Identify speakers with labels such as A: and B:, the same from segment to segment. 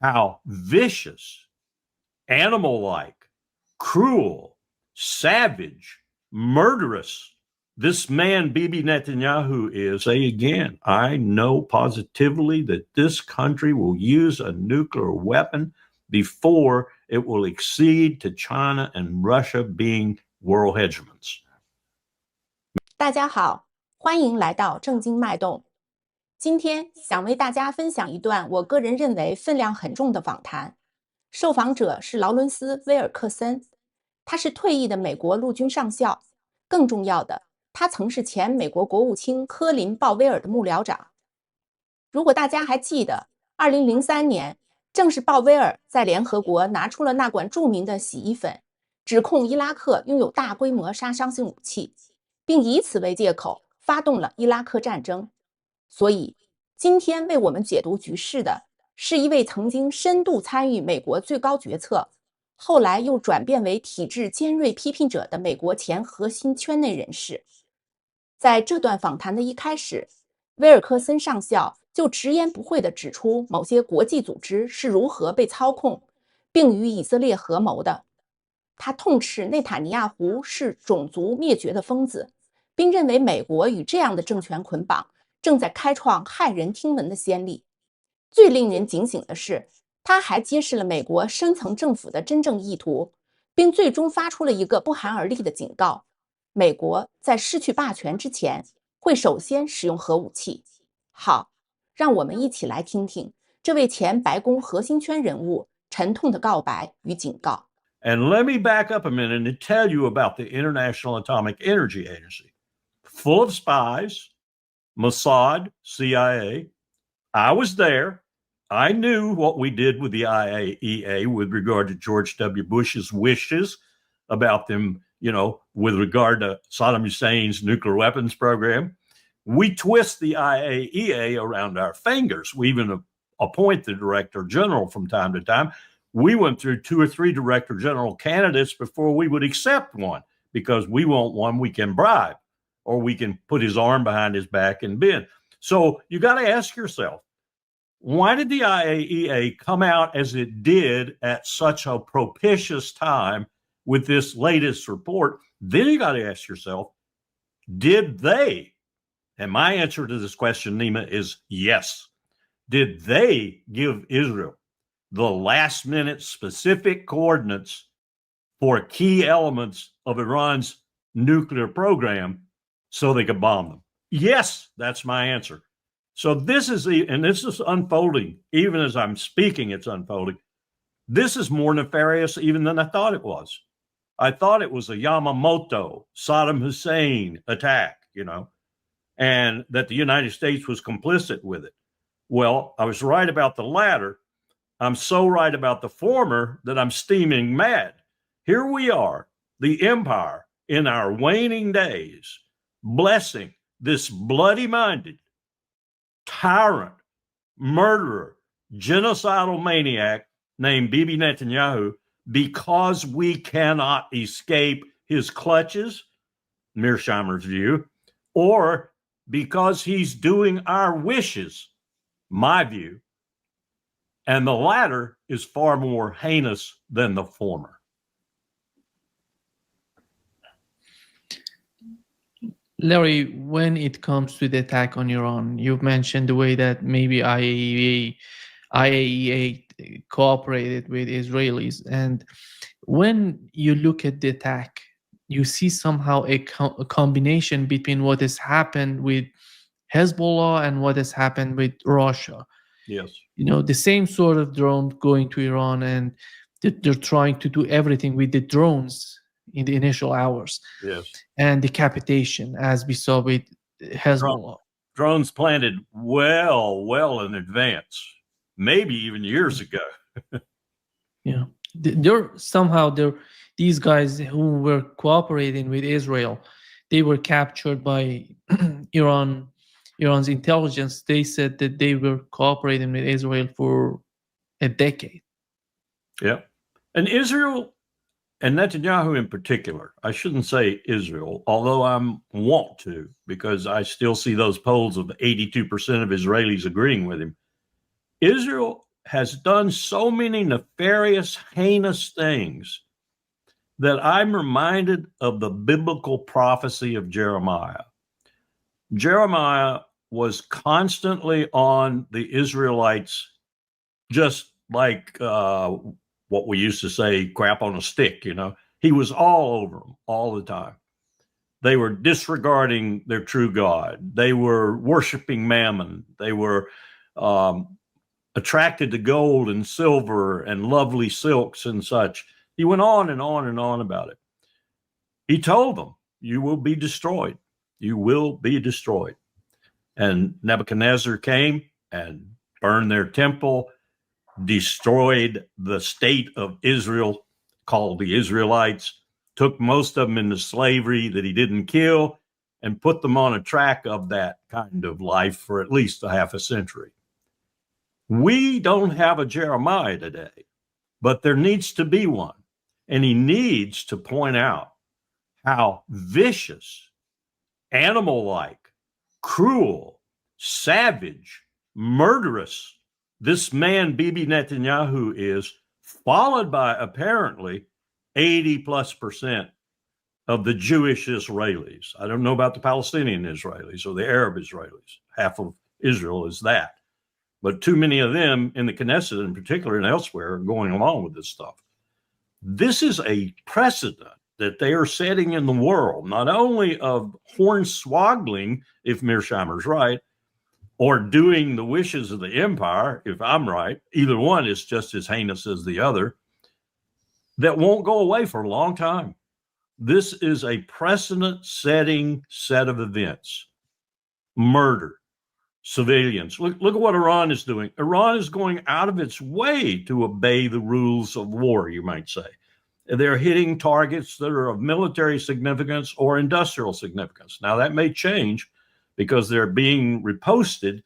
A: how vicious, animal-like, cruel, savage, murderous this man, Bibi Netanyahu, is. Say again, I know positively that this country will use a nuclear weapon before it will accede to China and Russia being world hegemons.
B: 大家好，欢迎来到正经脉动。今天想为大家分享一段我个人认为分量很重的访谈。受访者是劳伦斯·威尔克森，他是退役的美国陆军上校，更重要的，他曾是前美国国务卿科林·鲍威尔的幕僚长。如果大家还记得，2003年正是鲍威尔在联合国拿出了那管著名的洗衣粉，指控伊拉克拥有大规模杀伤性武器，并以此为借口发动了伊拉克战争。所以，今天为我们解读局势的是一位曾经深度参与美国最高决策，后来又转变为体制尖锐批评者的美国前核心圈内人士。在这段访谈的一开始，威尔克森上校就直言不讳地指出某些国际组织是如何被操控，并与以色列合谋的。他痛斥内塔尼亚胡是种族灭绝的疯子，并认为美国与这样的政权捆绑，正在开创骇人听闻的先例。最令人警醒的是，他还揭示了美国深层政府的真正意图，并最终发出了一个不寒而栗的警告：美国在失去霸权之前，会首先使用核武器。好，让我们一起来听听这位前白宫核心圈人物沉痛的告白与警告。
A: And let me back up a minute and tell you about the International Atomic Energy Agency. Full of spies, Mossad, CIA. I was there. I knew what we did with the IAEA with regard to George W. Bush's wishes about them, with regard to Saddam Hussein's nuclear weapons program. We twist the IAEA around our fingers. We even appoint the director general from time to time. We went through 2 or 3 director general candidates before we would accept one, because we want one we can bribe, or we can put his arm behind his back and bend. So you got to ask yourself, why did the IAEA come out as it did at such a propitious time with this latest report? Then you got to ask yourself, did they, and my answer to this question, Nima, is yes. Did they give Israel the last minute specific coordinates for key elements of Iran's nuclear program so they could bomb them? Yes, that's my answer. So this is unfolding. Even as I'm speaking, it's unfolding. This is more nefarious even than I thought it was. I thought it was a Yamamoto, Saddam Hussein attack, and that the United States was complicit with it. Well, I was right about the latter. I'm so right about the former that I'm steaming mad. Here we are, the empire in our waning days, blessing this bloody-minded, tyrant, murderer, genocidal maniac named Bibi Netanyahu, because we cannot escape his clutches, Mearsheimer's view, or because he's doing our wishes, my view. And the latter is far more heinous than the former.
C: Larry, when it comes to the attack on Iran, you've mentioned the way that maybe IAEA cooperated with Israelis. And when you look at the attack, you see somehow a combination between what has happened with Hezbollah and what has happened with Russia.
A: Yes.
C: The same sort of drone going to Iran, and they're trying to do everything with the drones in the initial hours.
A: Yes.
C: And decapitation, as we saw with Hezbollah.
A: Drones planted well in advance, maybe even years ago.
C: Yeah. These guys who were cooperating with Israel, they were captured by Iran's intelligence. They said that they were cooperating with Israel for a decade.
A: Yeah. And Israel, and Netanyahu in particular, I shouldn't say Israel, although I want to, because I still see those polls of 82% of Israelis agreeing with him. Israel has done so many nefarious, heinous things that I'm reminded of the biblical prophecy of Jeremiah. Jeremiah was constantly on the Israelites, just like what we used to say, crap on a stick, you know. He was all over them all the time. They were disregarding their true God. They were worshiping mammon. They were attracted to gold and silver and lovely silks and such. He went on and on and on about it. He told them, you will be destroyed. You will be destroyed. And Nebuchadnezzar came and burned their temple, destroyed the state of Israel, called the Israelites, took most of them into slavery that he didn't kill, and put them on a track of that kind of life for at least a half a century. We don't have a Jeremiah today, but there needs to be one. And he needs to point out how vicious, animal-like, cruel, savage, murderous this man, Bibi Netanyahu, is, followed by apparently 80+% of the Jewish Israelis. I don't know about the Palestinian Israelis or the Arab Israelis. Half of Israel is that. But too many of them in the Knesset in particular and elsewhere are going along with this stuff. This is a precedent that they are setting in the world, not only of hornswaggling, if Mearsheimer's right, or doing the wishes of the empire, if I'm right. Either one is just as heinous as the other. That won't go away for a long time. This is a precedent-setting set of events. Murder, civilians. Look at what Iran is doing. Iran is going out of its way to obey the rules of war, you might say. They're hitting targets that are of military significance or industrial significance. Now, that may change because they're being reposted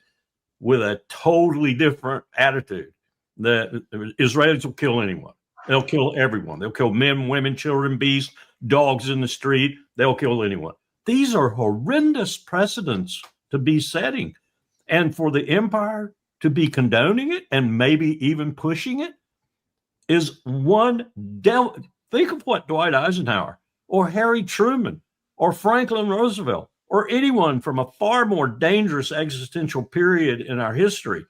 A: with a totally different attitude. The Israelis will kill anyone. They'll kill everyone. They'll kill men, women, children, beasts, dogs in the street. They'll kill anyone. These are horrendous precedents to be setting. And for the empire to be condoning it and maybe even pushing it is one devil. Think of what Dwight Eisenhower or Harry Truman or Franklin Roosevelt or anyone from a far more dangerous existential period in our history.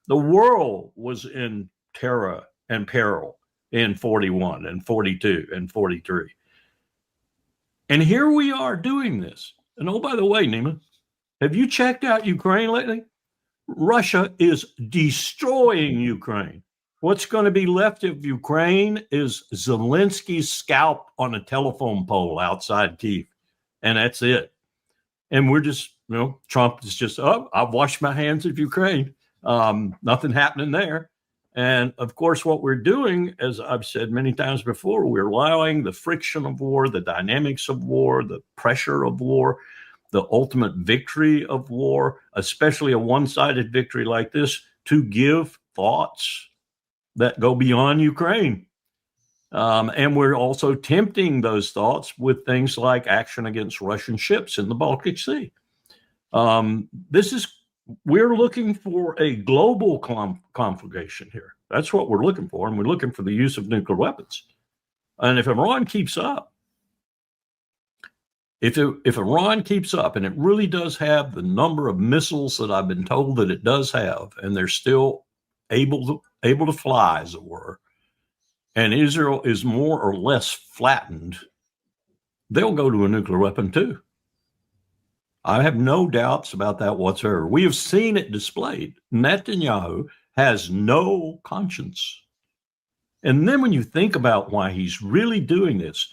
A: The world was in terror and peril in 41 and 42 and 43. And here we are doing this. And oh, by the way, Nima, have you checked out Ukraine lately? Russia is destroying Ukraine. What's going to be left of Ukraine is Zelensky's scalp on a telephone pole outside Kyiv. And that's it. And we're just, Trump is just, I've washed my hands of Ukraine. Nothing happening there. And of course, what we're doing, as I've said many times before, we're allowing the friction of war, the dynamics of war, the pressure of war, the ultimate victory of war, especially a one-sided victory like this, to give thoughts that go beyond Ukraine. And we're also tempting those thoughts with things like action against Russian ships in the Baltic Sea. We're looking for a global conflagration here. That's what we're looking for. And we're looking for the use of nuclear weapons. And if Iran keeps up, if Iran keeps up, and it really does have the number of missiles that I've been told that it does have, and they're still able to fly, as it were, and Israel is more or less flattened, they'll go to a nuclear weapon too. I have no doubts about that whatsoever. We have seen it displayed. Netanyahu has no conscience. And then when you think about why he's really doing this,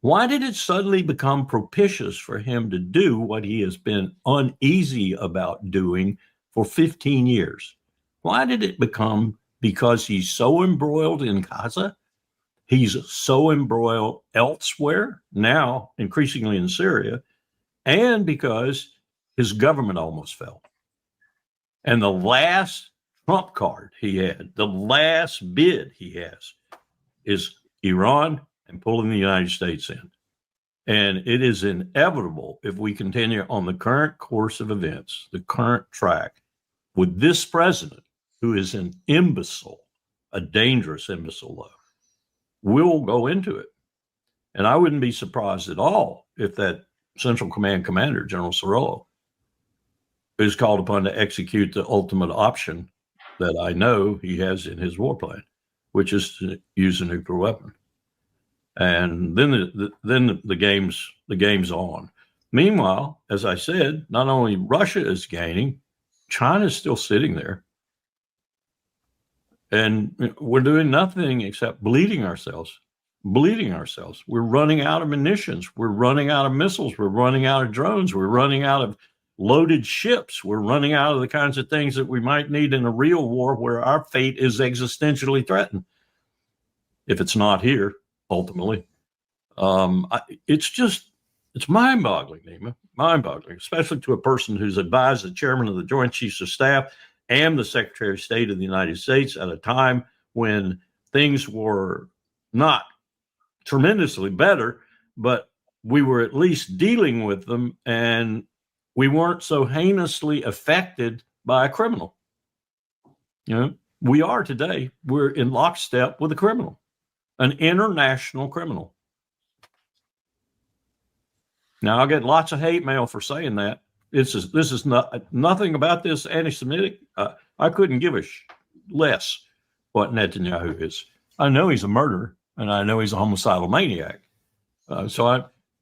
A: why did it suddenly become propitious for him to do what he has been uneasy about doing for 15 years? Why did it become because he's so embroiled in Gaza? He's so embroiled elsewhere, now increasingly in Syria, and because his government almost fell. And the last trump card he had, the last bid he has, is Iran and pulling the United States in. And it is inevitable if we continue on the current course of events, the current track, with this president who is an imbecile, a dangerous imbecile, though, will go into it. And I wouldn't be surprised at all if that Central Command commander, General Cirillo, is called upon to execute the ultimate option that I know he has in his war plan, which is to use a nuclear weapon. And then the game's on. Meanwhile, as I said, not only Russia is gaining, China is still sitting there. And we're doing nothing except bleeding ourselves. We're running out of munitions. We're running out of missiles. We're running out of drones. We're running out of loaded ships. We're running out of the kinds of things that we might need in a real war where our fate is existentially threatened. If it's not here, ultimately. It's mind-boggling, Nima, mind-boggling, especially to a person who's advised the chairman of the Joint Chiefs of Staff and the Secretary of State of the United States at a time when things were not tremendously better, but we were at least dealing with them, and we weren't so heinously affected by a criminal. You know, we are today. We're in lockstep with a criminal, an international criminal. Now, I'll get lots of hate mail for saying that. This is nothing about this anti-Semitic. I couldn't give a less what Netanyahu is. I know he's a murderer, and I know he's a homicidal maniac.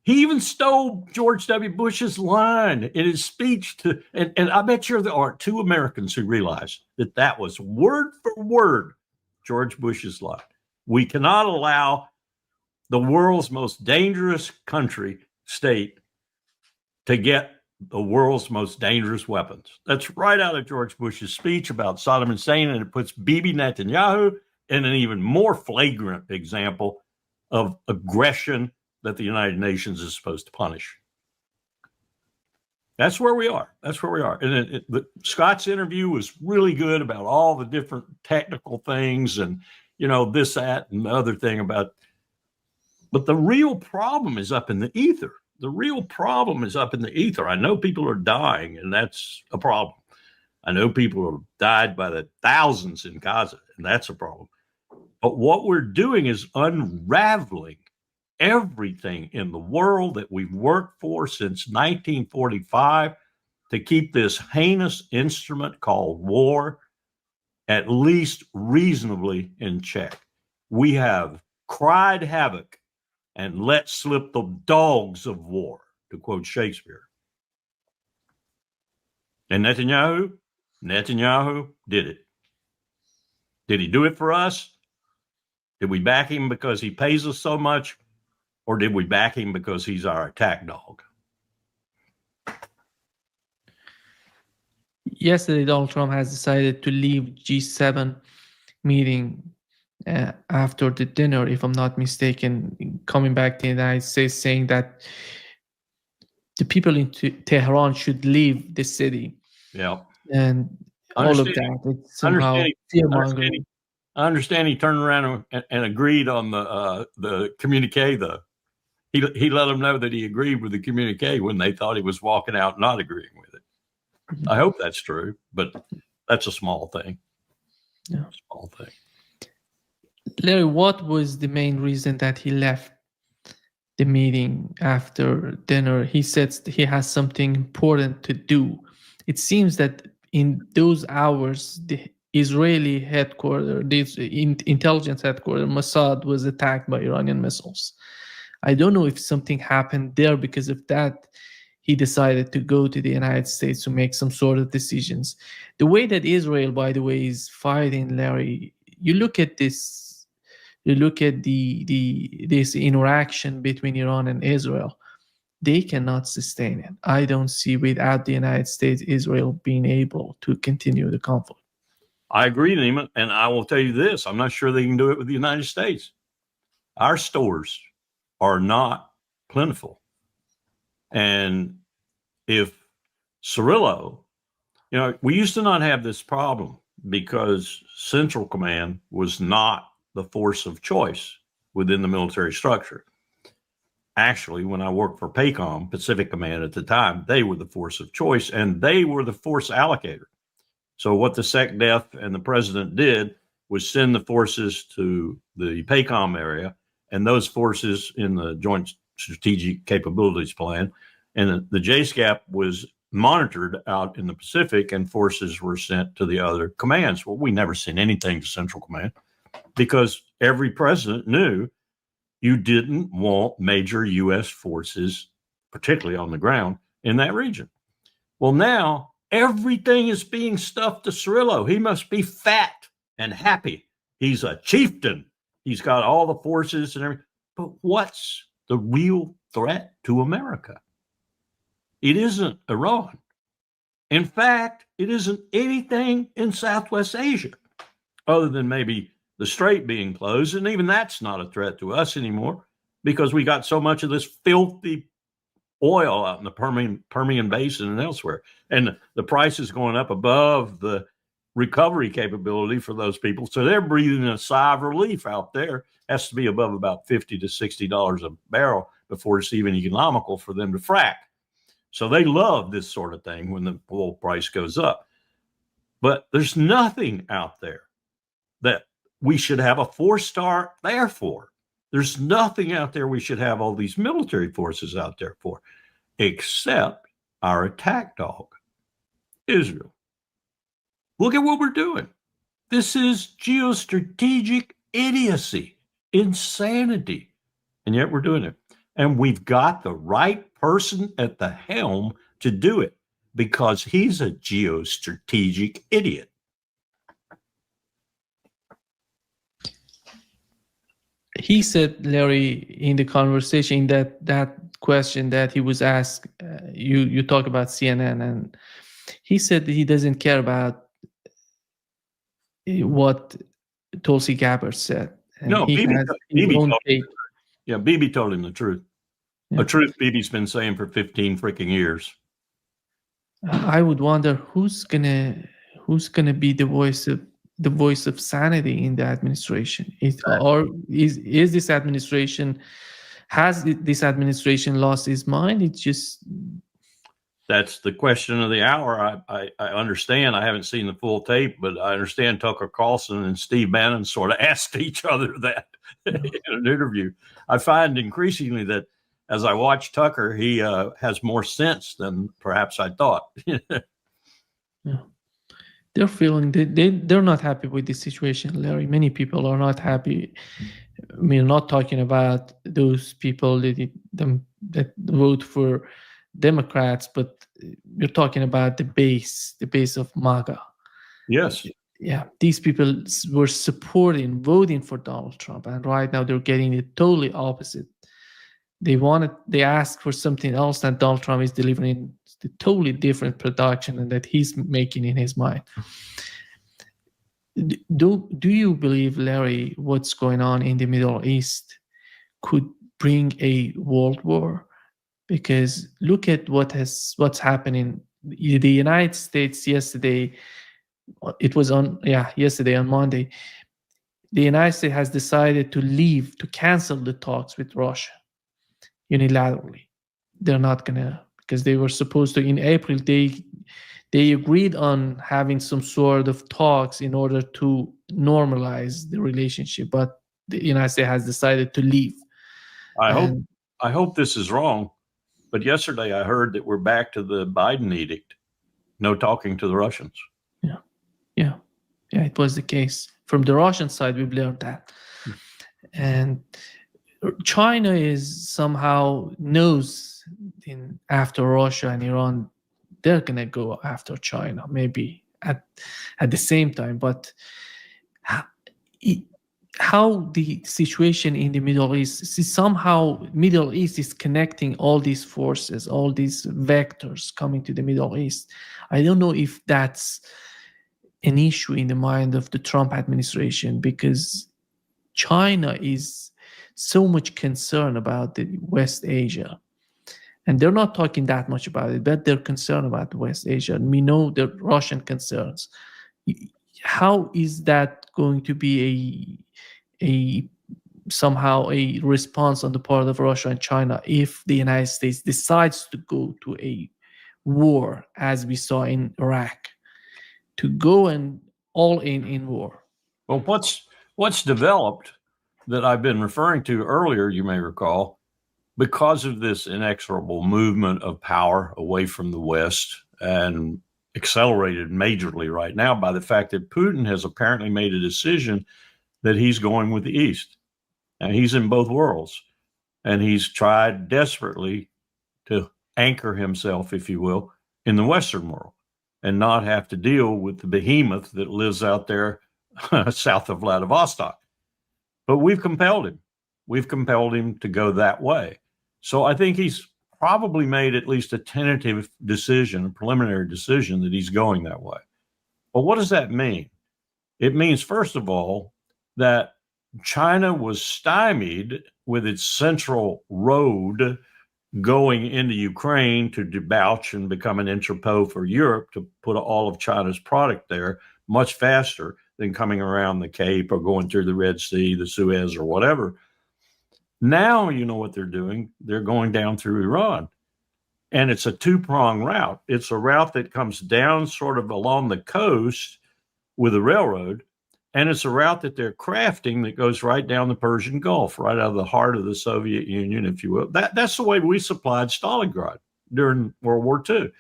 A: He even stole George W. Bush's line in his speech and I bet you there aren't two Americans who realize that was word for word George Bush's line. We cannot allow the world's most dangerous state to get the world's most dangerous weapons. That's right out of George Bush's speech about Saddam Hussein, and it puts Bibi Netanyahu in an even more flagrant example of aggression that the United Nations is supposed to punish. That's where we are. And Scott's interview was really good about all the different technical things and, this, that, and the other thing about. But the real problem is up in the ether. I know people are dying, and that's a problem. I know people have died by the thousands in Gaza, and that's a problem. But what we're doing is unraveling everything in the world that we've worked for since 1945 to keep this heinous instrument called war at least reasonably in check. We have cried havoc and let slip the dogs of war, to quote Shakespeare. And Netanyahu did it. Did he do it for us? Did we back him because he pays us so much? Or did we back him because he's our attack dog?
C: Yesterday, Donald Trump has decided to leave G7 meeting after the dinner, if I'm not mistaken, coming back to the United States, saying that the people in Tehran should leave the city.
A: Yeah.
C: And all of that. It's somehow fear-mongering.
A: I understand he turned around and agreed on the communique. He let them know that he agreed with the communique when they thought he was walking out not agreeing with it. Mm-hmm. I hope that's true, but that's a small thing.
C: Yeah.
A: Small thing.
C: Larry, what was the main reason that he left the meeting after dinner? He said he has something important to do. It seems that in those hours, the Israeli headquarters, the intelligence headquarters, Mossad, was attacked by Iranian missiles. I don't know if something happened there because of that. He decided to go to the United States to make some sort of decisions. The way that Israel, by the way, is fighting, Larry, you look at this, you look at this interaction between Iran and Israel, they cannot sustain it. I don't see without the United States, Israel being able to continue the conflict.
A: I agree, Nima, and I will tell you this. I'm not sure they can do it with the United States. Our stores are not plentiful. And if Cirillo, we used to not have this problem because Central Command was not the force of choice within the military structure. Actually, when I worked for PACOM, Pacific Command at the time, they were the force of choice and they were the force allocator. So what the SecDef and the president did was send the forces to the PACOM area, and those forces in the Joint Strategic Capabilities Plan, and the JSCAP was monitored out in the Pacific, and forces were sent to the other commands. Well, we never sent anything to Central Command because every president knew you didn't want major U.S. forces, particularly on the ground, in that region. Well, now everything is being stuffed to Cirillo. He must be fat and happy. He's a chieftain. He's got all the forces and everything. But what's the real threat to America? It isn't Iran. In fact, it isn't anything in Southwest Asia, other than maybe the Strait being closed. And even that's not a threat to us anymore because we got so much of this filthy oil out in the Permian Basin and elsewhere. And the price is going up above the recovery capability for those people. So they're breathing a sigh of relief out there. Has to be above about $50 to $60 a barrel before it's even economical for them to frack. So they love this sort of thing when the oil price goes up. But there's nothing out there that we should have a 4-star there for. There's nothing out there we should have all these military forces out there for, except our attack dog, Israel. Look at what we're doing. This is geostrategic idiocy, insanity, and yet we're doing it. And we've got the right person at the helm to do it because he's a geostrategic idiot.
C: He said, Larry, in the conversation, that question that he was asked, you talk about CNN, and he said that he doesn't care about what Tulsi Gabbard said. And
A: no, Bibi told him the truth.
C: Yeah.
A: A truth Bibi's been saying for 15 freaking years.
C: I would wonder who's gonna be the voice of sanity in the administration. Or is this administration, has this administration lost its mind? It's just,
A: that's the question of the hour. I understand. I haven't seen the full tape, but I understand Tucker Carlson and Steve Bannon sort of asked each other that in an interview. I find increasingly that as I watch Tucker, he has more sense than perhaps I thought.
C: Yeah. They're feeling they're not happy with this situation, Larry. Many people are not happy. I mean, not talking about those people that vote for Democrats, but you're talking about the base of MAGA.
A: Yes.
C: Yeah, these people were voting for Donald Trump, and right now they're getting it totally opposite. They asked for something else, and Donald Trump is delivering the totally different production and that he's making in his mind. Do you believe, Larry, what's going on in the Middle East could bring a world war? Because look at what's happening. The United States yesterday, yesterday on Monday, the United States has decided to cancel the talks with Russia unilaterally. They're not gonna, because they were supposed to in April. They agreed on having some sort of talks in order to normalize the relationship, but the United States has decided to leave.
A: I hope this is wrong, but yesterday I heard that we're back to the Biden edict, no talking to the Russians.
C: Yeah, it was the case. From the Russian side, we've learned that. And China is somehow knows after Russia and Iran, they're going to go after China, maybe at the same time. But how the situation in the Middle East, somehow Middle East is connecting all these forces, all these vectors coming to the Middle East. I don't know if that's an issue in the mind of the Trump administration, because China is so much concerned about the West Asia. And they're not talking that much about it, but they're concerned about West Asia. And we know the Russian concerns. How is that going to be somehow a response on the part of Russia and China if the United States decides to go to a war, as we saw in Iraq, to go and all in war.
A: Well, what's developed that I've been referring to earlier, you may recall, because of this inexorable movement of power away from the West and accelerated majorly right now by the fact that Putin has apparently made a decision that he's going with the East. And he's in both worlds. And he's tried desperately to anchor himself, if you will, in the Western world and not have to deal with the behemoth that lives out there south of Vladivostok. But we've compelled him. We've compelled him to go that way. So I think he's probably made at least a tentative decision, a preliminary decision that he's going that way. But what does that mean? It means, first of all, that China was stymied with its central road going into Ukraine to debauch and become an entrepot for Europe to put all of China's product there much faster than coming around the Cape or going through the Red Sea, the Suez, or whatever. Now, you know what they're doing? They're going down through Iran. And it's a two-pronged route. It's a route that comes down sort of along the coast with a railroad, and it's a route that they're crafting that goes right down the Persian Gulf, right out of the heart of the Soviet Union, if you will. That's the way we supplied Stalingrad during World War II.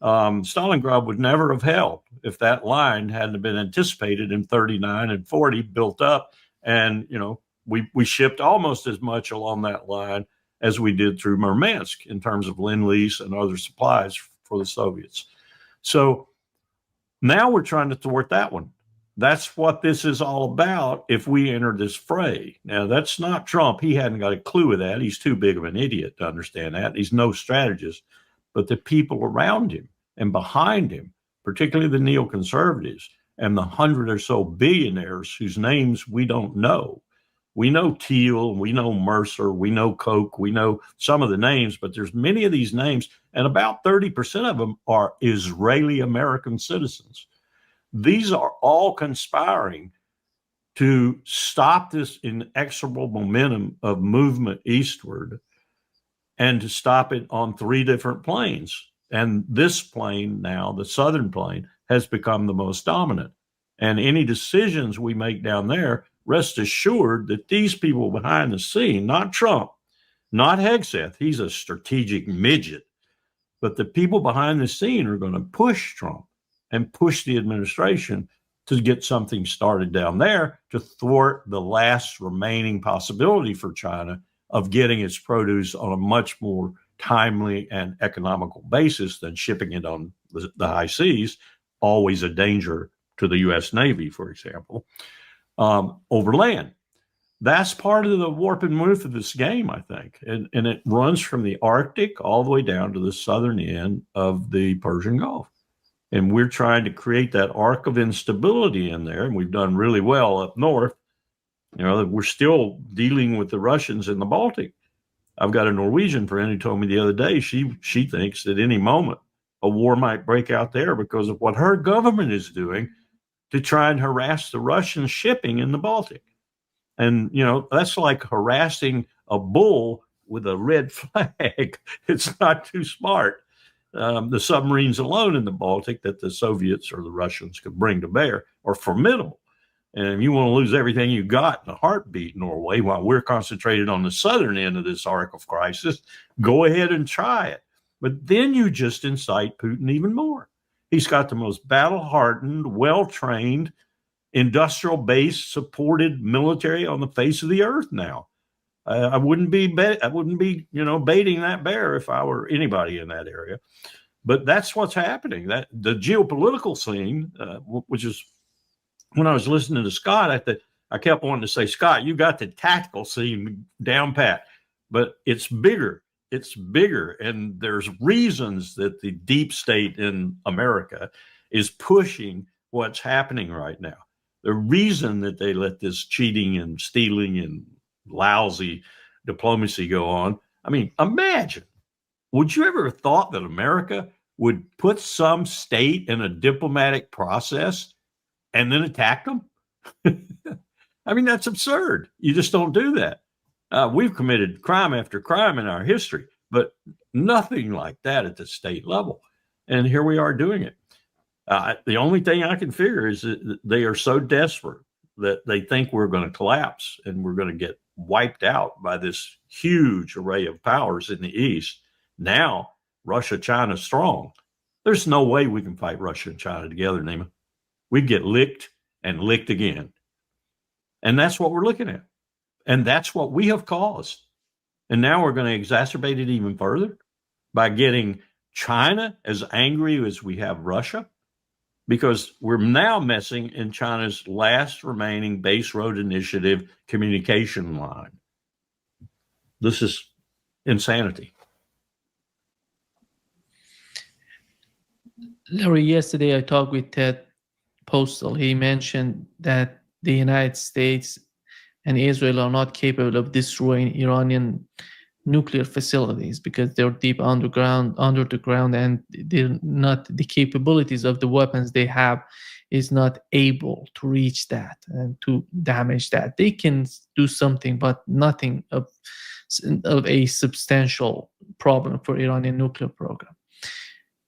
A: Stalingrad would never have held if that line hadn't been anticipated in 39 and 40, built up. And, you know, we shipped almost as much along that line as we did through Murmansk in terms of Lend-Lease and other supplies for the Soviets. So now we're trying to thwart that one. That's what this is all about if we enter this fray. Now, that's not Trump. He hadn't got a clue of that. He's too big of an idiot to understand that. He's no strategist. But the people around him and behind him, particularly the neoconservatives and the 100 or so billionaires whose names we don't know. We know Thiel, we know Mercer, we know Koch, we know some of the names, but there's many of these names, and about 30% of them are Israeli American citizens. These are all conspiring to stop this inexorable momentum of movement eastward and to stop it on three different planes. And this plane now, the southern plane, has become the most dominant. And any decisions we make down there, rest assured that these people behind the scene, not Trump, not Hegseth, he's a strategic midget, but the people behind the scene are going to push Trump and push the administration to get something started down there to thwart the last remaining possibility for China of getting its produce on a much more timely and economical basis than shipping it on the high seas, always a danger to the U.S. Navy, for example, over land. That's part of the warp and woof of this game, I think. And it runs from the Arctic all the way down to the southern end of the Persian Gulf. And we're trying to create that arc of instability in there. And we've done really well up north. You know, we're still dealing with the Russians in the Baltic. I've got a Norwegian friend who told me the other day she thinks at any moment a war might break out there because of what her government is doing to try and harass the Russian shipping in the Baltic. And, you know, that's like harassing a bull with a red flag. It's not too smart. The submarines alone in the Baltic that the Soviets or the Russians could bring to bear are formidable. And if you want to lose everything you got in a heartbeat, Norway, while we're concentrated on the southern end of this arc of crisis, go ahead and try it. But then you just incite Putin even more. He's got the most battle-hardened, well-trained, industrial-based, supported military on the face of the earth now. I wouldn't be, baiting that bear if I were anybody in that area. But that's what's happening. That the geopolitical scene, which is when I was listening to Scott, I kept wanting to say, Scott, you got the tactical scene down pat, but it's bigger. It's bigger. And there's reasons that the deep state in America is pushing what's happening right now. The reason that they let this cheating and stealing and lousy diplomacy go on. I mean, imagine, would you ever have thought that America would put some state in a diplomatic process and then attack them? I mean, that's absurd. You just don't do that. We've committed crime after crime in our history, but nothing like that at the state level. And here we are doing it. The only thing I can figure is that they are so desperate that they think we're going to collapse and we're going to get wiped out by this huge array of powers in the East. Now, Russia, China strong. There's no way we can fight Russia and China together, Nima. We'd get licked and licked again. And that's what we're looking at. And that's what we have caused. And now we're going to exacerbate it even further by getting China as angry as we have Russia, because we're now messing in China's last remaining base road initiative communication line. This is insanity.
C: Larry, yesterday I talked with Ted Postal. He mentioned that the United States and Israel are not capable of destroying Iranian nuclear facilities because they're deep under the ground, and they're not, the capabilities of the weapons they have is not able to reach that and to damage that. They can do something, but nothing of a substantial problem for Iranian nuclear program.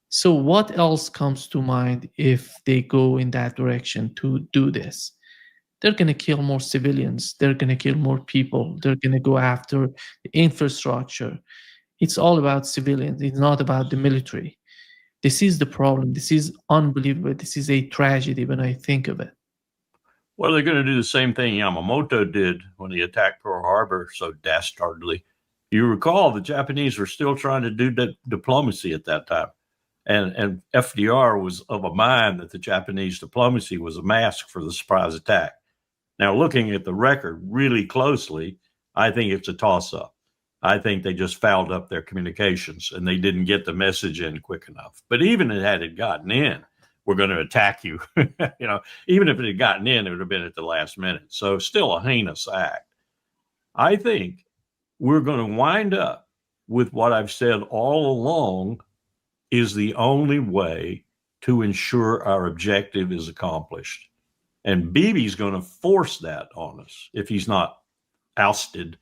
C: So what else comes to mind if they go in that direction to do this? They're going to kill more civilians. They're going to kill more people. They're going to go after the infrastructure. It's all about civilians. It's not about the military. This is the problem. This is unbelievable. This is a tragedy when I think of it.
A: Well, they're going to do the same thing Yamamoto did when he attacked Pearl Harbor so dastardly. You recall the Japanese were still trying to do diplomacy at that time. And FDR was of a mind that the Japanese diplomacy was a mask for the surprise attack. Now, looking at the record really closely, I think it's a toss-up. I think they just fouled up their communications and they didn't get the message in quick enough. But even had it gotten in, we're going to attack you. Even if it had gotten in, it would have been at the last minute. So still a heinous act. I think we're going to wind up with what I've said all along is the only way to ensure our objective is accomplished. And Bibi's going to force that on us if he's not ousted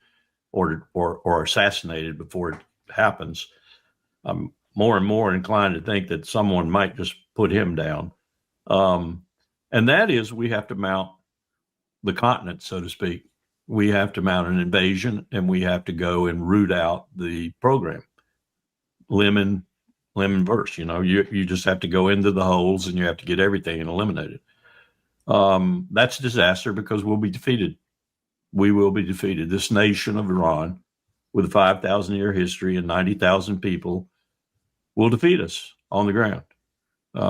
A: or assassinated before it happens. I'm more and more inclined to think that someone might just put him down. And that is, we have to mount the continent, so to speak. We have to mount an invasion, and we have to go and root out the program. Lemon verse, you just have to go into the holes and you have to get everything and eliminate it. That's disaster because we'll be defeated. We will be defeated. This nation of Iran, with a 5,000-year history and 90,000 people, will defeat us on the ground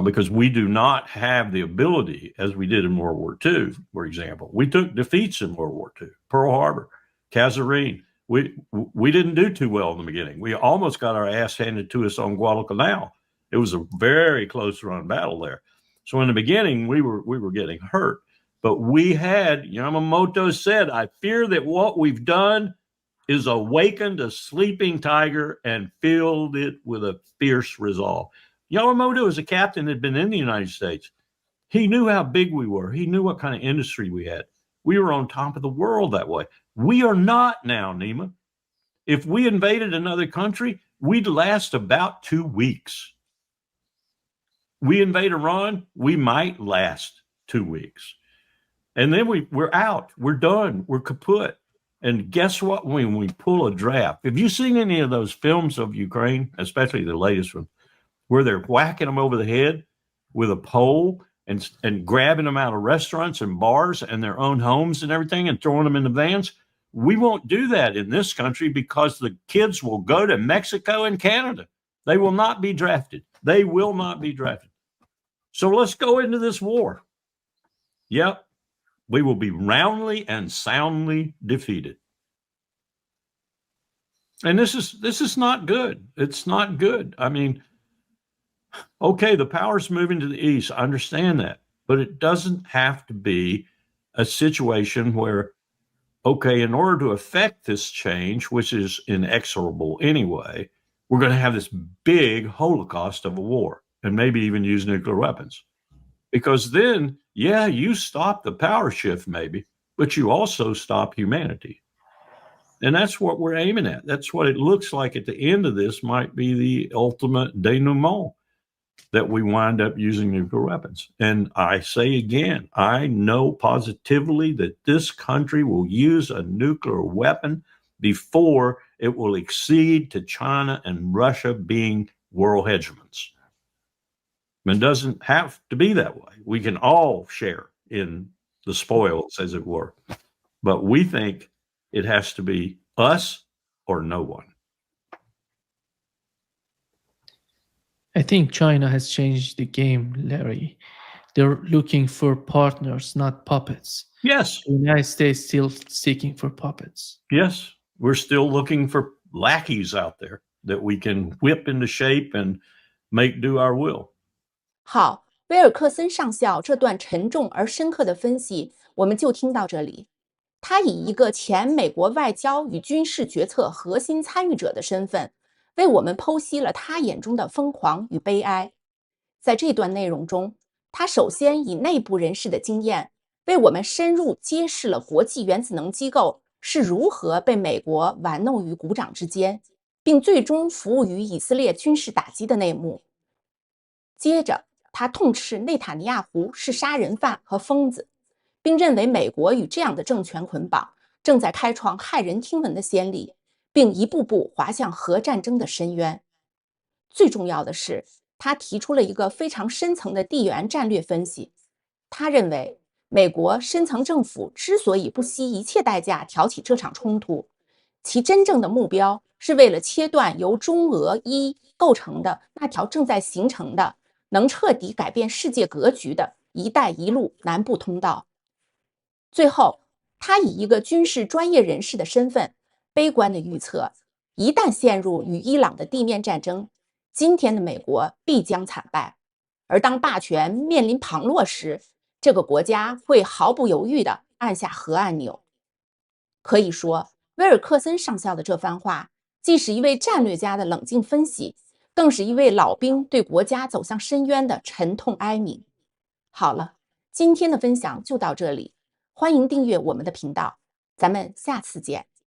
A: because we do not have the ability, as we did in World War II, for example. We took defeats in World War II, Pearl Harbor, Kasserine. We didn't do too well in the beginning. We almost got our ass handed to us on Guadalcanal. It was a very close run battle there. So in the beginning, we were getting hurt. But we had, Yamamoto said, I fear that what we've done is awakened a sleeping tiger and filled it with a fierce resolve. Yamamoto, as a captain, had been in the United States. He knew how big we were. He knew what kind of industry we had. We were on top of the world that way. We are not now, Nima. If we invaded another country, we'd last about 2 weeks. We invade Iran, we might last 2 weeks. And then we're out. We're done. We're kaput. And guess what? When we pull a draft, have you seen any of those films of Ukraine, especially the latest one, where they're whacking them over the head with a pole and grabbing them out of restaurants and bars and their own homes and everything and throwing them in the vans? We won't do that in this country because the kids will go to Mexico and Canada. They will not be drafted. They will not be drafted. So let's go into this war. Yep. We will be roundly and soundly defeated. And this is not good. It's not good. I mean, okay, the power's moving to the east. I understand that. But it doesn't have to be a situation where, okay, in order to affect this change, which is inexorable anyway, we're going to have this big holocaust of a war and maybe even use nuclear weapons. Because then, yeah, you stop the power shift maybe, but you also stop humanity. And that's what we're aiming at. That's what it looks like at the end of this might be the ultimate denouement. that we wind up using nuclear weapons. And I say again, I know positively that this country will use a nuclear weapon before it will accede to China and Russia being world hegemons. It doesn't have to be that way. We can all share in the spoils, as it were. But we think it has to be us or no one.
C: I think China has changed the game, Larry. They're looking for partners, not puppets.
A: Yes.
C: The United States still seeking for puppets.
A: Yes. We're still looking for lackeys out there that we can whip into shape and make do our will.
B: 好，威尔克森上校这段沉重而深刻的分析，我们就听到这里。他以一个前美国外交与军事决策核心参与者的身份，为我们剖析了他眼中的疯狂与悲哀。在这段内容中，他首先以内部人士的经验，为我们深入揭示了国际原子能机构是如何被美国玩弄于股掌之间，并最终服务于以色列军事打击的内幕。接着，他痛斥内塔尼亚胡是杀人犯和疯子，并认为美国与这样的政权捆绑，正在开创骇人听闻的先例，并一步步滑向核战争的深渊。最重要的是，他提出了一个非常深层的地缘战略分析。他认为，美国深层政府之所以不惜一切代价挑起这场冲突，其真正的目标是为了切断由中俄伊构成的那条正在形成的、能彻底改变世界格局的“一带一路”南部通道。最后，他以一个军事专业人士的身份，悲观地预测，一旦陷入与伊朗的地面战争，今天的美国必将惨败。而当霸权面临旁落时，这个国家会毫不犹豫地按下核按钮。可以说，威尔克森上校的这番话，既是一位战略家的冷静分析，更是一位老兵对国家走向深渊的沉痛哀鸣。好了，今天的分享就到这里，欢迎订阅我们的频道，咱们下次见。